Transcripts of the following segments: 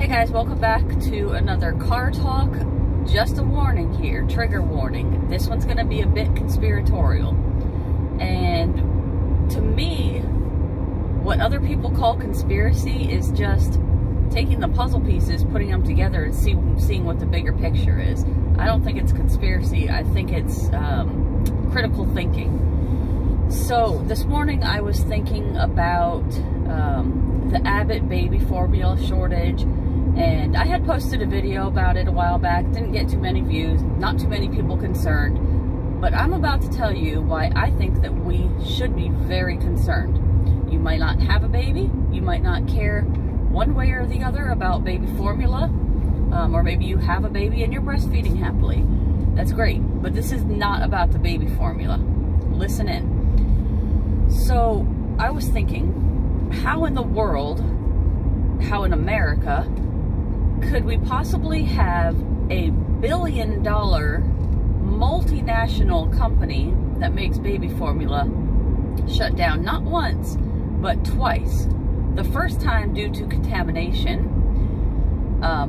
guys, welcome back to another car talk. Just a warning here, trigger warning. This one's gonna be a bit conspiratorial. And to me, what other people call conspiracy is just taking the puzzle pieces, putting them together and seeing what the bigger picture is. I don't think it's conspiracy, I think it's critical thinking. So this morning I was thinking about the Abbott baby formula shortage, and I had posted a video about it a while back. Didn't get too many views, not too many people concerned, but I'm about to tell you why I think that we should be very concerned. You might not have a baby, you might not care one way or the other about baby formula, or maybe you have a baby and you're breastfeeding happily. That's great, but this is not about the baby formula. Listen in. So I was thinking, how in the world, how in America, could we possibly have a billion-dollar multinational company that makes baby formula shut down not once, but twice? The first time due to contamination,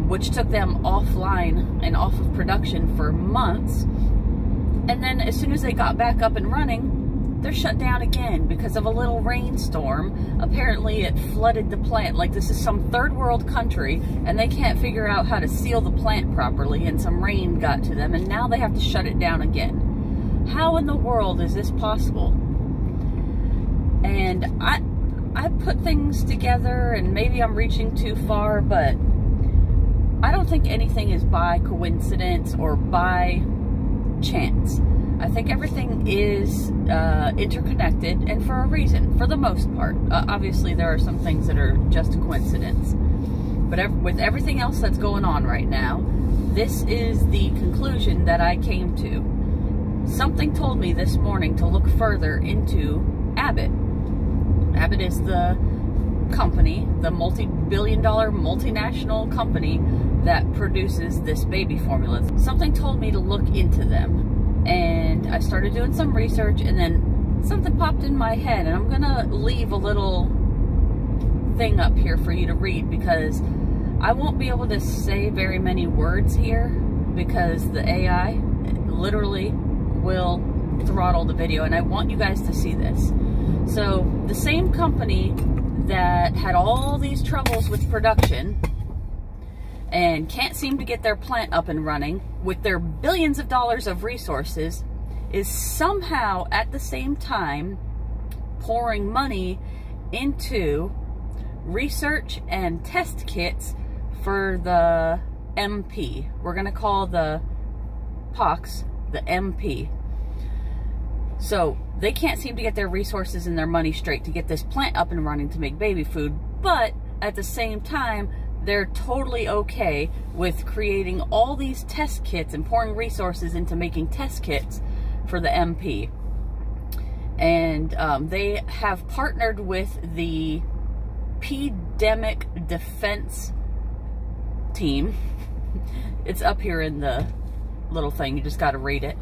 which took them offline and off of production for months. And then as soon as they got back up and running, they're shut down again because of a little rainstorm. Apparently it flooded the plant. Like, this is some third world country and they can't figure out how to seal the plant properly, and some rain got to them and now they have to shut it down again. How in the world is this possible? And I put things together, and maybe I'm reaching too far, but I don't think anything is by coincidence or by chance. I think everything is interconnected, and for a reason, for the most part. Obviously, there are some things that are just a coincidence. But with everything else that's going on right now, this is the conclusion that I came to. Something told me this morning to look further into Abbott. Abbott is the company, the multi-billion-dollar multinational company that produces this baby formula. Something told me to look into them. And I started doing some research, and then something popped in my head, and I'm gonna leave a little thing up here for you to read, because I won't be able to say very many words here because the AI literally will throttle the video, and I want you guys to see this. So the same company that had all these troubles with production and can't seem to get their plant up and running with their billions of dollars of resources is somehow at the same time pouring money into research and test kits for the MP. We're going to call the pox the MP. So they can't seem to get their resources and their money straight to get this plant up and running to make baby food, but at the same time they're totally okay with creating all these test kits and pouring resources into making test kits for the MP. And they have partnered with the Pandemic Defense Team. It's up here in the little thing, you just got to read it.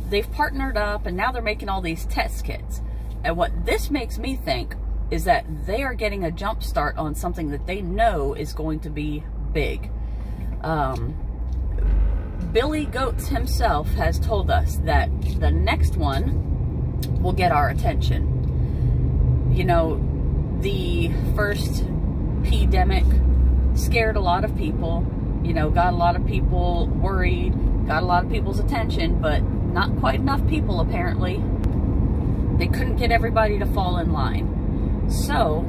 They've partnered up, and now they're making all these test kits. And what this makes me think is that they are getting a jump start on something that they know is going to be big. Billy Goats himself has told us that the next one will get our attention. You know, the first pandemic scared a lot of people, you know, got a lot of people worried, got a lot of people's attention, but not quite enough people apparently. They couldn't get everybody to fall in line. So,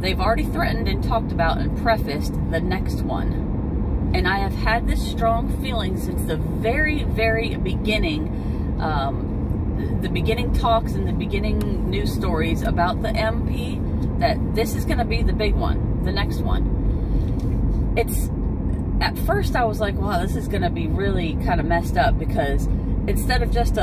they've already threatened and talked about and prefaced the next one. And I have had this strong feeling since the very, very beginning, the beginning talks and the beginning news stories about the MP, that this is going to be the big one, the next one. At first I was like, wow, this is going to be really kind of messed up, because instead of just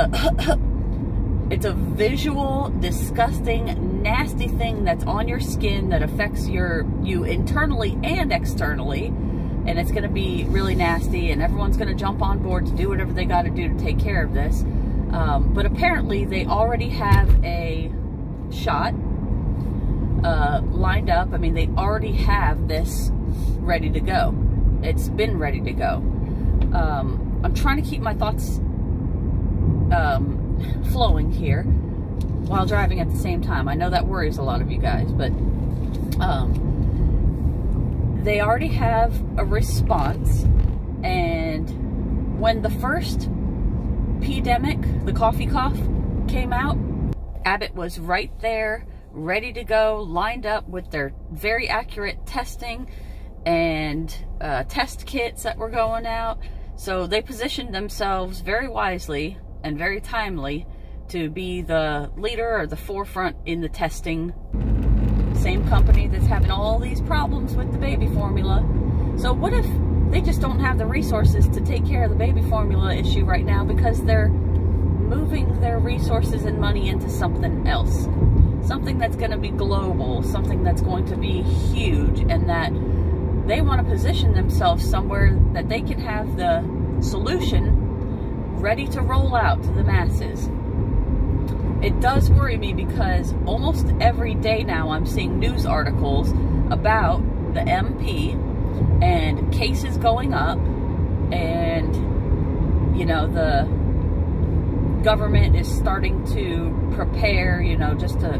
it's a visual, disgusting, nasty thing that's on your skin that affects you internally and externally, and it's going to be really nasty, and everyone's going to jump on board to do whatever they got to do to take care of this. But apparently they already have a shot lined up. I mean, they already have this ready to go. It's been ready to go. I'm trying to keep my thoughts flowing here while driving at the same time. I know that worries a lot of you guys, but they already have a response. And when the first pandemic, the coffee cough, came out, Abbott was right there, ready to go, lined up with their very accurate testing and test kits that were going out. So they positioned themselves very wisely and very timely to be the leader or the forefront in the testing. Same company that's having all these problems with the baby formula. So what if they just don't have the resources to take care of the baby formula issue right now because they're moving their resources and money into something else? Something that's going to be global, something that's going to be huge, and that they want to position themselves somewhere that they can have the solution ready to roll out to the masses. It does worry me because almost every day now I'm seeing news articles about the MP and cases going up, and you know, the government is starting to prepare, you know, just to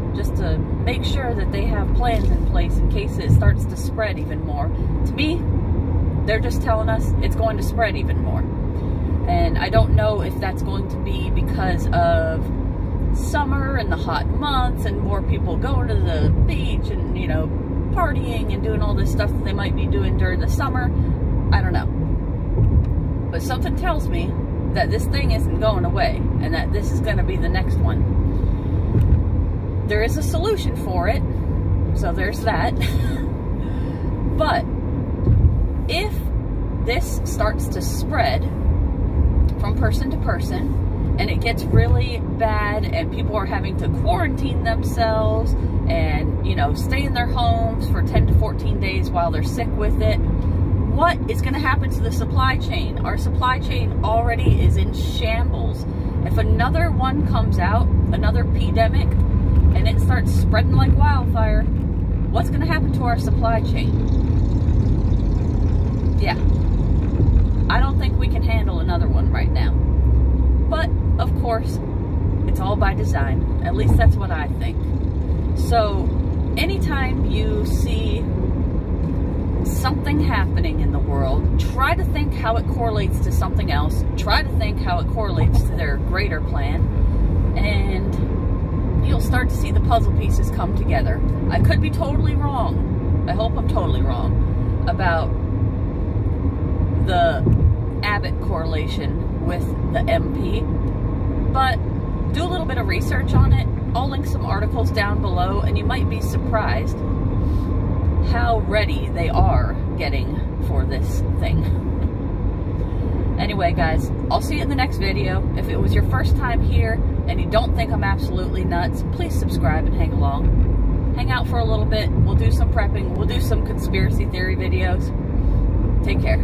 make sure that they have plans in place in case it starts to spread even more. To me, they're just telling us it's going to spread even more. And I don't know if that's going to be because of summer and the hot months and more people going to the beach and, you know, partying and doing all this stuff that they might be doing during the summer. I don't know. But something tells me that this thing isn't going away and that this is going to be the next one. There is a solution for it, so there's that. But if this starts to spread from person to person and it gets really bad and people are having to quarantine themselves and, you know, stay in their homes for 10 to 14 days while they're sick with it, what is going to happen to the supply chain? Our supply chain already is in shambles. If another one comes out, another pandemic, and it starts spreading like wildfire, what's going to happen to our supply chain? Yeah. I don't think we can handle another one right now. But, of course, it's all by design. At least that's what I think. So, anytime you see something happening in the world, try to think how it correlates to something else. Try to think how it correlates to their greater plan. And you'll start to see the puzzle pieces come together. I could be totally wrong. I hope I'm totally wrong about the Abbott correlation with the MP. But do a little bit of research on it. I'll link some articles down below, and you might be surprised how ready they are getting for this thing. Anyway, guys, I'll see you in the next video. If it was your first time here and you don't think I'm absolutely nuts, please subscribe and hang along. Hang out for a little bit. We'll do some prepping. We'll do some conspiracy theory videos. Take care.